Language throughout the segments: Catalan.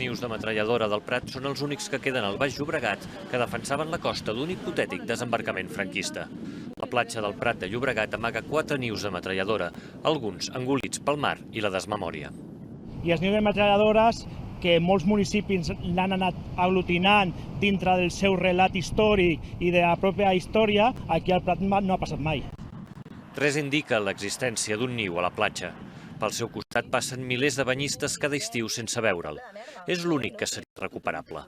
nius de metralladora del Prat són els únics que queden al Baix Llobregat que defensaven la costa d'un hipotètic desembarcament franquista. La platja del Prat de Llobregat amaga 4 nius de metralladora, alguns engolits pel mar i la desmemòria. I els nius de metralladores que molts municipis l'han anat aglutinant dintre del seu relat històric i de la pròpia història, aquí al Prat no ha passat mai. Res indica l'existència d'un niu a la platja. Pel seu costat passen milers de banyistes cada estiu sense veure'l. És l'únic que seria recuperable.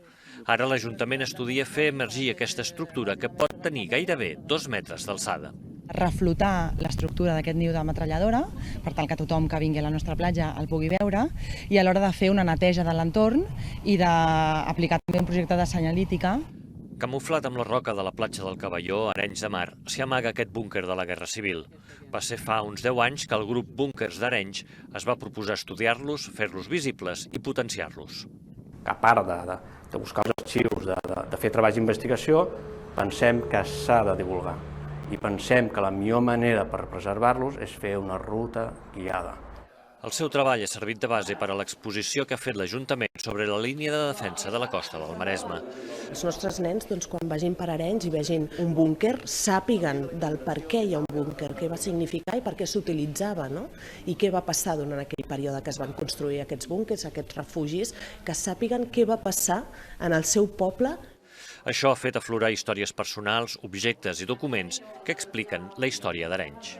Ara l'Ajuntament estudia fer emergir aquesta estructura que pot tenir gairebé 2 metres d'alçada. Reflotar l'estructura d'aquest niu de metralladora, per tal que tothom que vingui a la nostra platja el pugui veure, i a l'hora de fer una neteja de l'entorn i d'aplicar també un projecte de senyalítica. Camuflat amb la roca de la platja del Cavalló, a Arenys de Mar, s'hi amaga aquest búnquer de la Guerra Civil. Va ser fa uns 10 anys que el grup Búnquers d'Arenys es va proposar estudiar-los, fer-los visibles i potenciar-los. A part de buscar els arxius, de fer treballs d'investigació, pensem que s'ha de divulgar. I pensem que la millor manera per preservar-los és fer una ruta guiada. El seu treball ha servit de base per a l'exposició que ha fet l'Ajuntament sobre la línia de defensa de la costa del Maresme. Els nostres nens, quan vagin per Arenys i vegin un búnquer, sàpiguen del per què hi ha un búnquer, què va significar i per què s'utilitzava, i què va passar durant aquell període que es van construir aquests búnquers, aquests refugis, que sàpiguen què va passar en el seu poble. Això ha fet aflorar històries personals, objectes i documents que expliquen la història d'Arenys.